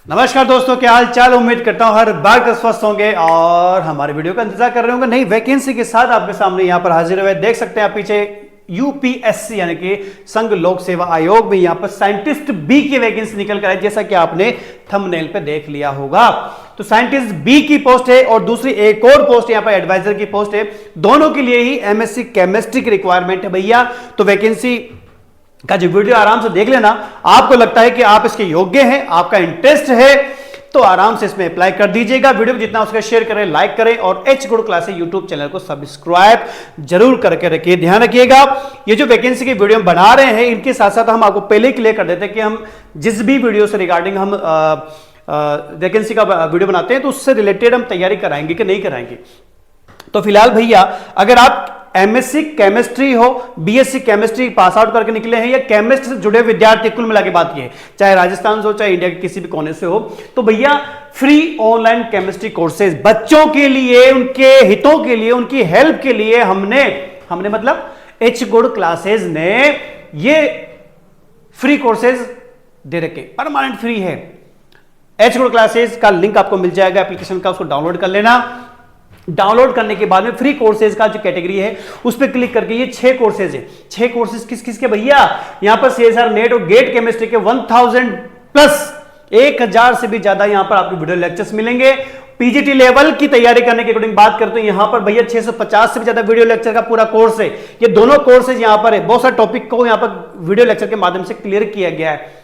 नमस्कार दोस्तों, क्या हाल चाल। उम्मीद करता हूं हर बार का स्वस्थ होंगे और हमारे वीडियो का इंतजार कर रहे होंगे। नई वैकेंसी के साथ आपके सामने यहां पर हाजिर हुए। देख सकते हैं आप पीछे यूपीएससी यानी कि संघ लोक सेवा आयोग में यहां पर साइंटिस्ट बी की वैकेंसी निकल कर आई, जैसा कि आपने थंबनेल पे देख लिया होगा। तो साइंटिस्ट बी की पोस्ट है और दूसरी एक और पोस्ट यहां पर एडवाइजर की पोस्ट है। दोनों के लिए ही एमएससी केमिस्ट्री की रिक्वायरमेंट है भैया। तो वैकेंसी का जो वीडियो आराम से देख लेना। आपको लगता है कि आप इसके योग्य हैं, आपका इंटरेस्ट है, तो आराम से इसमें अप्लाई कर दीजिएगा। वीडियो को जितना उसका शेयर करें, लाइक करें और H good classes YouTube channel को सब्सक्राइब जरूर करके रखिए। ध्यान रखिएगा, ये जो वैकेंसी की वीडियो हम बना रहे हैं, इनके साथ साथ हम आपको पहले क्लियर कर देते हैं कि हम जिस भी वीडियो से रिगार्डिंग हम वैकेंसी का वीडियो बनाते हैं तो उससे रिलेटेड हम तैयारी कराएंगे कि नहीं कराएंगे। तो फिलहाल भैया, अगर आप एमएससी केमिस्ट्री हो, बीएससी केमिस्ट्री पास आउट करके निकले हैं या केमिस्ट्री से जुड़े विद्यार्थी, कुल मिला के बात की है, चाहे राजस्थान से हो चाहे इंडिया के किसी भी कोने से हो, तो भैया फ्री ऑनलाइन केमिस्ट्री कोर्सेज बच्चों के लिए, उनके हितों के लिए, उनकी हेल्प के लिए हमने मतलब एच गुड क्लासेज ने ये फ्री कोर्सेज दे रखे, परमानेंट फ्री है। एच गुड क्लासेज का लिंक आपको मिल जाएगा एप्लीकेशन का, उसको डाउनलोड कर लेना। डाउनलोड करने के बाद में फ्री कोर्सेज का जो कैटेगरी है उस पर क्लिक करके ये 6 कोर्सेज है। 6 कोर्सेज किस किस के भैया? यहां पर सीएसआर नेट और गेट केमिस्ट्री के 1000 प्लस 1000 से भी ज्यादा यहां पर आपको वीडियो लेक्चर्स मिलेंगे। पीजीटी लेवल की तैयारी करने के अकॉर्डिंग बात करते हैं, यहां पर भैया 650 से भी ज्यादा वीडियो लेक्चर का पूरा कोर्स है। ये दोनों कोर्सेज यहां पर है। बहुत सारे टॉपिक को यहां पर वीडियो लेक्चर के माध्यम से क्लियर किया गया है।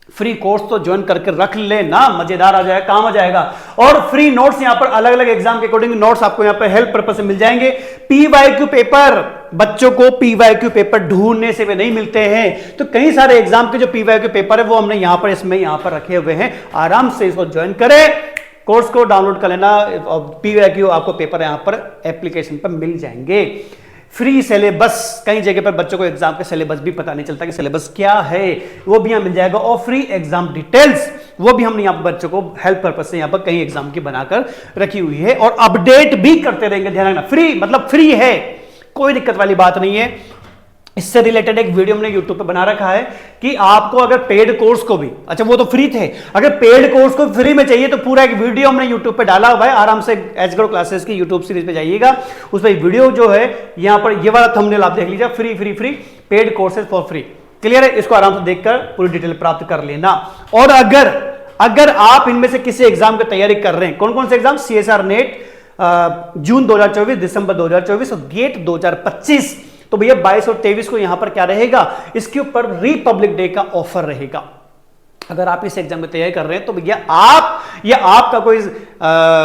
फ्री कोर्स तो ज्वाइन करके रख लेना, मजेदार आ जाएगा, काम आ जाएगा। और फ्री नोट्स यहां पर अलग अलग एग्जाम के अकॉर्डिंग नोट्स आपको यहां पर हेल्प पर्पस से मिल जाएंगे। पीवाईक्यू पेपर, बच्चों को पीवाईक्यू पेपर ढूंढने से वे नहीं मिलते हैं, तो कई सारे एग्जाम के जो पीवाईक्यू पेपर है वो हमने यहां पर इसमें यहां पर रखे हुए हैं। आराम से इसको ज्वाइन करें, कोर्स को डाउनलोड कर लेना और पीवाईक्यू आपको पेपर यहां पर एप्लीकेशन पर मिल जाएंगे। फ्री सिलेबस, कई जगह पर बच्चों को एग्जाम के सिलेबस भी पता नहीं चलता कि सिलेबस क्या है, वो भी यहां मिल जाएगा। और फ्री एग्जाम डिटेल्स वो भी हमने यहां पर बच्चों को हेल्प पर्पस से यहां पर कई एग्जाम की बनाकर रखी हुई है और अपडेट भी करते रहेंगे। ध्यान रखना, फ्री मतलब फ्री है, कोई दिक्कत वाली बात नहीं है। इससे रिलेटेड एक वीडियो हमने YouTube पे बना रखा है कि आपको अगर पेड कोर्स को भी, अच्छा वो तो फ्री थे, अगर पेड कोर्स को फ्री में चाहिए तो पूरा एक वीडियो हमने YouTube पे डाला हुआ है। आराम से एच गुड क्लासेस की YouTube सीरीज पे जाइएगा, उस पर वीडियो जो है यहां पर ये वाला थंबनेल आप देख लीजिए, free free free paid courses for free. Clear है? इसको आराम से देखकर पूरी डिटेल प्राप्त कर लेना। और अगर आप इनमें से किसी एग्जाम की तैयारी कर रहे हैं, कौन कौन से एग्जाम? सीएसआर नेट जून 2024, दिसंबर 2024 और गेट 2025, तो भैया 22 और 23 को यहां पर क्या रहेगा? इसके ऊपर रिपब्लिक डे का ऑफर रहेगा। अगर आप इस एग्जाम में तैयारी कर रहे हैं तो भैया आप या आपका कोई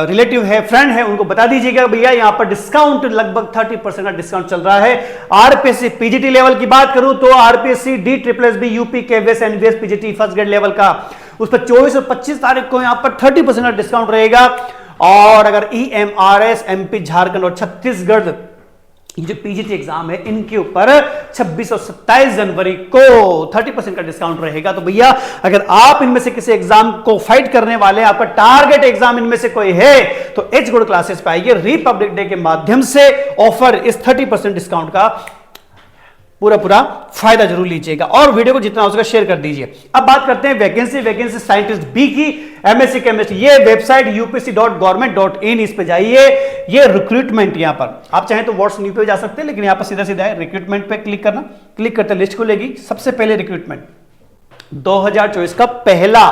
रिलेटिव है, फ्रेंड है, उनको बता दीजिएगा भैया यहां पर डिस्काउंट लगभग 30% का डिस्काउंट चल रहा है। आरपीएससी पीजीटी लेवल की बात करूं तो RPSC D triple S B UP KVS NVS PGT first grade level का, उस पर 24 और 25 तारीख को यहां पर 30% का डिस्काउंट रहेगा। और अगर ईएमआरएस एमपी झारखंड और छत्तीसगढ़ ये जो पीजीटी एग्जाम है, इनके ऊपर 26 और 27 जनवरी को 30% का डिस्काउंट रहेगा। तो भैया अगर आप इनमें से किसी एग्जाम को फाइट करने वाले, आपका टारगेट एग्जाम इनमें से कोई है, तो एच गुड क्लासेस पे आइए। रिपब्लिक डे के माध्यम से ऑफर, इस 30% डिस्काउंट का पूरा फायदा जरूर लीजिएगा और वीडियो को जितना हो सके शेयर कर दीजिए। अब बात करते हैं वैकेंसी साइंटिस्ट बी की, एमएससी केमिस्ट्री। ये वेबसाइट upsc.government.in, इस पे जाइए। ये रिक्रूटमेंट, यहां पर आप चाहें तो व्हाट्स न्यू पे जा सकते हैं, लेकिन यहां पर सीधा सीधा है रिक्रूटमेंट पे क्लिक करना। क्लिक करते लिस्ट खुलेगी, सबसे पहले रिक्रूटमेंट 2024 का पहला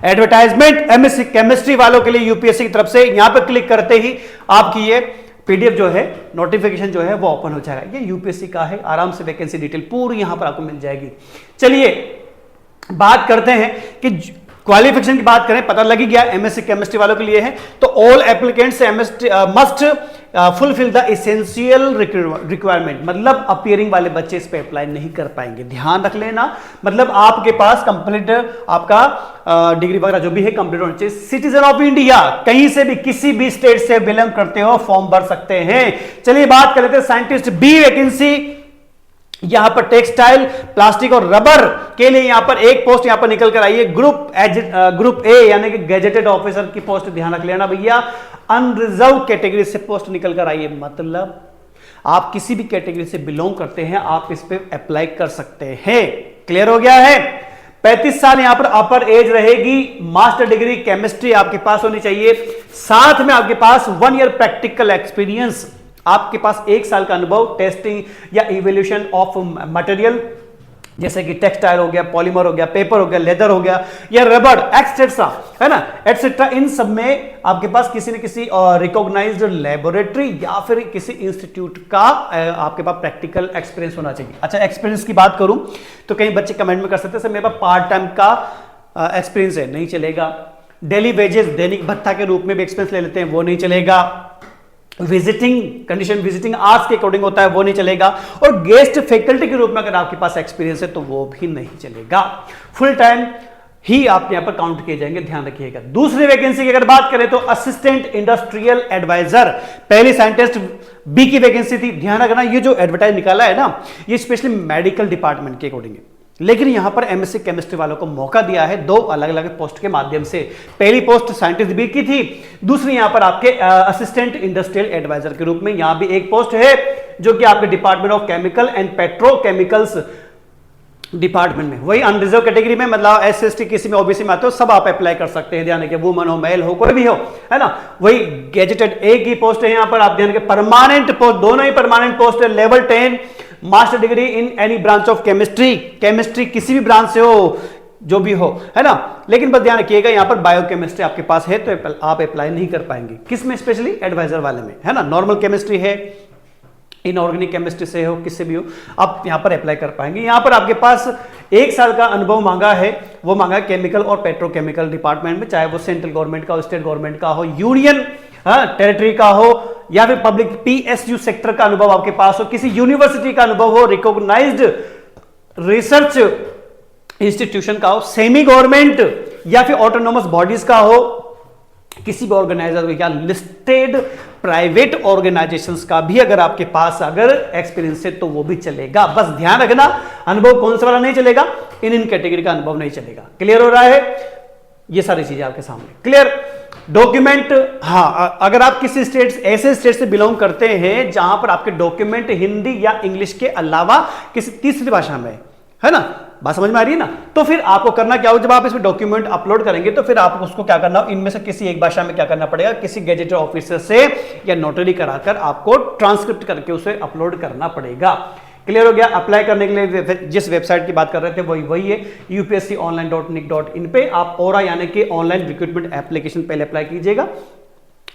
एडवर्टाइजमेंट एमएससी केमिस्ट्री वालों के लिए यूपीएससी की तरफ से। यहां पर क्लिक करते ही आपकी ये पीडीएफ जो है, नोटिफिकेशन जो है वो ओपन हो जाएगा। ये यूपीएससी का है, आराम से वैकेंसी डिटेल पूरी यहां पर आपको मिल जाएगी। चलिए बात करते हैं कि क्वालिफिकेशन की बात करें, पता लग ही गया एमएससी केमिस्ट्री वालों के लिए है। तो all applicants must fulfil the essential requirement, मतलब अपीयरिंग वाले बच्चे इस पे अप्लाई नहीं कर पाएंगे। ध्यान रख लेना, मतलब आपके पास कंप्लीट आपका डिग्री वगैरह जो भी है कंप्लीट होना चाहिए। सिटीजन ऑफ इंडिया, कहीं से भी किसी भी स्टेट से बिलोंग करते हो फॉर्म भर सकते हैं। चलिए बात कर लेते हैं साइंटिस्ट बी वैकेंसी। यहां पर टेक्सटाइल, प्लास्टिक और रबर के लिए यहां पर एक पोस्ट यहां पर निकल कर आई है। ग्रुप ए यानी कि गैजेटेड ऑफिसर की पोस्ट, ध्यान रख लेना भैया। अनरिजर्व कैटेगरी से पोस्ट निकल कर आई है, मतलब आप किसी भी कैटेगरी से बिलोंग करते हैं, आप इस पे अप्लाई कर सकते हैं। क्लियर हो गया है? 35 साल यहां पर अपर एज रहेगी। मास्टर डिग्री केमिस्ट्री आपके पास होनी चाहिए, साथ में आपके पास 1 ईयर प्रैक्टिकल एक्सपीरियंस, आपके पास 1 साल का अनुभव टेस्टिंग या इवोल्यूशन ऑफ मटेरियल, जैसे कि टेक्सटाइल हो गया, पॉलीमर हो गया, पेपर हो गया, लेदर हो गया या रबड़ एक्सेट्रा, है ना, एक्सेट्रा। इन सब में आपके पास किसी न किसी रिकॉग्नाइज्ड लेबोरेटरी या फिर किसी इंस्टीट्यूट का आपके पास प्रैक्टिकल एक्सपीरियंस होना चाहिए। अच्छा, एक्सपीरियंस की बात करूं तो कई बच्चे कमेंट में कर सकते हैं सर मेरे पास पार्ट टाइम का एक्सपीरियंस है, नहीं चलेगा। डेली वेजेस, दैनिक भत्ता के रूप में भी एक्सपीरियंस ले लेते हैं, वो नहीं चलेगा। विजिटिंग कंडीशन, विजिटिंग आवर्स के अकॉर्डिंग होता है, वो नहीं चलेगा। और गेस्ट फैकल्टी के रूप में अगर आपके पास एक्सपीरियंस है तो वो भी नहीं चलेगा। फुल टाइम ही आप यहां पर काउंट किए जाएंगे, ध्यान रखिएगा। दूसरी वैकेंसी की अगर बात करें तो असिस्टेंट इंडस्ट्रियल एडवाइजर, पहली साइंटिस्ट बी की वैकेंसी थी। ध्यान रखना, ये जो एडवर्टाइज निकाला है ना, ये स्पेशली मेडिकल डिपार्टमेंट के अकॉर्डिंग है, लेकिन यहां पर एमएससी केमिस्ट्री वालों को मौका दिया है 2 अलग अलग पोस्ट के माध्यम से। पहली पोस्ट साइंटिस्ट बी की थी, दूसरी यहां पर आपके असिस्टेंट इंडस्ट्रियल एडवाइजर के रूप में यहां भी एक पोस्ट है, जो कि आपके department of chemical and petrochemicals department में, वही अनरिजर्व कैटेगरी में, मतलब एससी किसी में ओबीसी में आते हो, सब आप अप्लाई कर सकते हैं। ध्यान रखिए, वुमन हो, मेल हो, कोई भी हो, है ना। वही गैजेटेड ए की पोस्ट है यहां पर, आप ध्यान रखिए। परमानेंट पोस्ट, दोनों ही परमानेंट पोस्ट है। Level 10 master degree in any branch of chemistry, chemistry किसी भी ब्रांच से हो, जो भी हो, है ना। लेकिन बस ध्यान रखिएगा, यहां पर बायोकेमिस्ट्री आपके पास है तो आप अप्लाई नहीं कर पाएंगे। किसमें? स्पेशली एडवाइजर वाले में, है ना। नॉर्मल केमिस्ट्री है, इनऑर्गेनिक केमिस्ट्री से हो, किससे भी हो, आप यहां पर अप्लाई कर पाएंगे। यहां पर आपके पास 1 साल का अनुभव मांगा है, वो मांगा है केमिकल और पेट्रोकेमिकल डिपार्टमेंट में, चाहे वो सेंट्रल गवर्नमेंट का हो, स्टेट गवर्नमेंट का हो, यूनियन टेरिटरी का हो, या फिर पब्लिक पीएसयू सेक्टर का अनुभव आपके पास हो, किसी यूनिवर्सिटी का अनुभव हो, रिकॉग्नाइज्ड रिसर्च इंस्टीट्यूशन का हो, सेमी गवर्नमेंट या फिर ऑटोनोमस बॉडीज का हो, किसी भी ऑर्गेनाइजर या लिस्टेड प्राइवेट ऑर्गेनाइजेशंस का भी अगर आपके पास अगर एक्सपीरियंस है तो वो भी चलेगा। बस ध्यान रखना, अनुभव कौन सा वाला नहीं चलेगा, इन कैटेगरी का अनुभव नहीं चलेगा। क्लियर हो रहा है? ये सारी चीजें आपके सामने क्लियर। डॉक्यूमेंट, हाँ, अगर आप किसी स्टेट, ऐसे स्टेट से बिलोंग करते हैं जहां पर आपके डॉक्यूमेंट हिंदी या इंग्लिश के अलावा किसी तीसरी भाषा में है ना, बात समझ में आ रही है ना, तो फिर आपको करना क्या हो, जब आप इसमें डॉक्यूमेंट अपलोड करेंगे तो फिर आपको उसको क्या करना हो, इनमें से किसी एक भाषा में क्या करना पड़ेगा, किसी गेजेटेड ऑफिसर से या नोटरी कराकर आपको ट्रांसक्रिप्ट करके उसे अपलोड करना पड़ेगा। क्लियर हो गया? अप्लाई करने के लिए जिस वेबसाइट की बात कर रहे थे वही है upsconline.nic.in पे आप ओरा यानी कि ऑनलाइन रिक्रूटमेंट एप्लीकेशन पहले अप्लाई कीजिएगा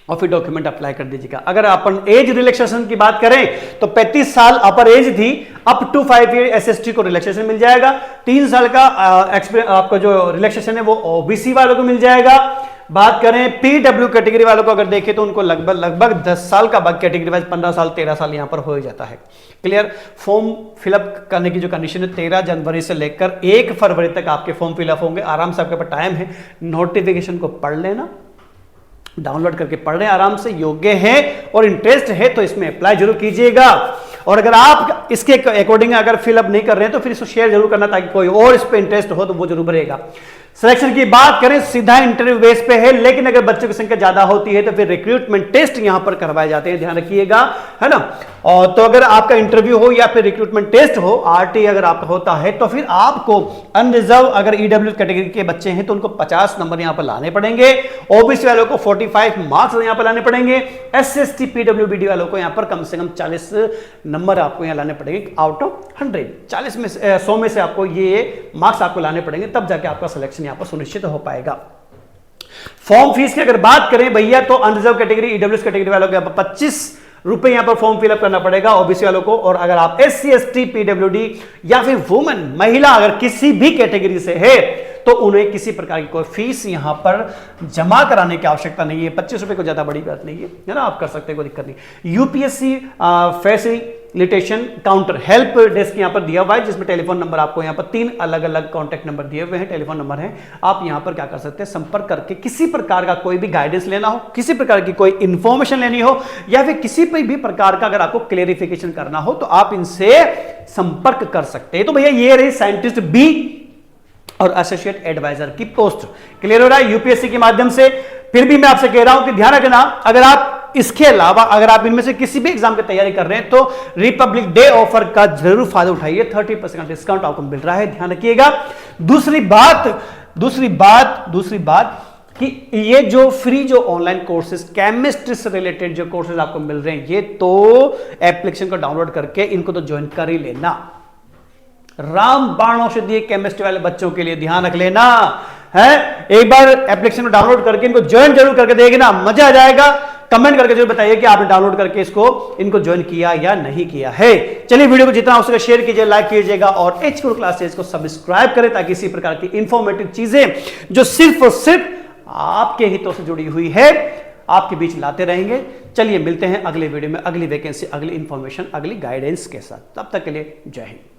और फिर डॉक्यूमेंट अप्लाई कर दीजिएगा। अगर अपन एज रिलैक्सेशन की बात करें तो 35 साल अपर एज थी, अप टू 5 ईयर एसएसटी को रिलैक्सेशन मिल जाएगा। 3 साल का आपका जो रिलैक्सेशन है वो ओबीसी वालों को मिल जाएगा। बात करें पीडब्ल्यू कैटेगरी वालों को अगर देखें तो उनको लगभग 10 साल का बाकी कैटेगरी वाइज 15 साल 13 साल यहां पर हो जाता है। क्लियर? फॉर्म फिलअप करने की जो कंडीशन है 13 जनवरी से लेकर 1 फरवरी तक आपके फॉर्म फिलअप होंगे। आराम से आपके पास टाइम है, नोटिफिकेशन को पढ़ लेना, डाउनलोड करके पढ़ रहे हैं, आराम से, योग्य है और इंटरेस्ट है तो इसमें अप्लाई जरूर कीजिएगा। और अगर आप इसके अकॉर्डिंग अगर फिलअप नहीं कर रहे हैं तो फिर इसको शेयर जरूर करना ताकि कोई और इस पे इंटरेस्ट हो तो वो जरूर रहेगा। सिलेक्शन की बात करें सीधा इंटरव्यू बेस पे है, लेकिन अगर बच्चों की संख्या ज्यादा होती है तो फिर रिक्रूटमेंट टेस्ट यहां पर करवाए जाते हैं, ध्यान रखिएगा, है ना। और तो अगर आपका इंटरव्यू हो या फिर रिक्रूटमेंट टेस्ट हो, आरटी अगर आपका होता है तो फिर आपको अनरिजर्व अगर ईडब्ल्यू कैटेगरी के बच्चे हैं तो उनको 50 नंबर यहां पर लाने पड़ेंगे, ओबीसी वालों को 45 मार्क्स यहां पर लाने पड़ेंगे, एसएसटी पीडब्ल्यूबीडी वालों को यहां पर कम से कम 40 नंबर आपको यहां लाने पड़ेंगे आउट ऑफ 100। 40 में 100 में से आपको ये मार्क्स आपको लाने पड़ेंगे, तब जाके आपका सिलेक्शन यहां पर सुनिश्चित हो पाएगा। फॉर्म फीस की अगर बात करें भैया तो अनरिजर्व कैटेगरी ईडब्ल्यूएस कैटेगरी वालों को 25 रुपए यहां पर फॉर्म फिलअप करना पड़ेगा ओबीसी वालों को। और अगर आप एससी एसटी पीडब्ल्यूडी या फिर वुमेन महिला अगर किसी भी कैटेगरी से है तो उन्हें किसी प्रकार की कोई फीस यहां पर जमा कराने की आवश्यकता नहीं है। 25 रुपए को ज्यादा बड़ी बात नहीं है ना, आप कर सकते हैं, कोई दिक्कत नहीं। UPSC facilitation counter help desk यहां पर दिया हुआ है, जिसमें टेलीफोन नंबर आपको यहां पर 3 अलग अलग कॉन्टैक्ट नंबर दिए हुए हैं, टेलीफोन नंबर है। आप यहां पर क्या कर सकते हैं, संपर्क करके किसी प्रकार का कोई भी गाइडेंस लेना हो, किसी प्रकार की कोई इंफॉर्मेशन लेनी हो या फिर किसी भी प्रकार का अगर आपको क्लेरिफिकेशन करना हो तो आप इनसे संपर्क कर सकते हैं। तो भैया ये रही साइंटिस्ट बी और एसोसिएट एडवाइजर की पोस्ट। क्लियर हो रहा है यूपीएससी के माध्यम से। फिर भी मैं आपसे कह रहा हूं कि ध्यान रखना, अगर आप इसके अलावा अगर आप इनमें से किसी भी एग्जाम की तैयारी कर रहे हैं तो रिपब्लिक डे ऑफर का जरूर फायदा उठाइए। 30% का डिस्काउंट आपको मिल रहा है, ध्यान रखिएगा। दूसरी बात कि ये जो फ्री जो ऑनलाइन कोर्सेज केमिस्ट्री से रिलेटेड जो कोर्सेज आपको मिल रहे हैं, ये तो एप्लीकेशन को डाउनलोड करके इनको तो ज्वाइन कर ही लेना। रामबाण औषधि केमिस्ट्री वाले बच्चों के लिए ध्यान रख लेना है। एक बार एप्लीकेशन को डाउनलोड करके इनको ज्वाइन जरूर करके देखना, मजा आ जाएगा। कमेंट करके जरूर बताइए कि आपने डाउनलोड करके इनको ज्वाइन किया या नहीं किया है। चलिए वीडियो को जितना हो सके शेयर कीजिए, लाइक कीजिएगा और एचक्यू क्लासेस को सब्सक्राइब करें ताकि इसी प्रकार की इंफॉर्मेटिव चीजें जो सिर्फ और सिर्फ आपके हितों से जुड़ी हुई है आपके बीच लाते रहेंगे। चलिए मिलते हैं अगले वीडियो में, अगली वैकेंसी, अगली इंफॉर्मेशन, अगली गाइडेंस के साथ। तब तक के लिए जय हिंद।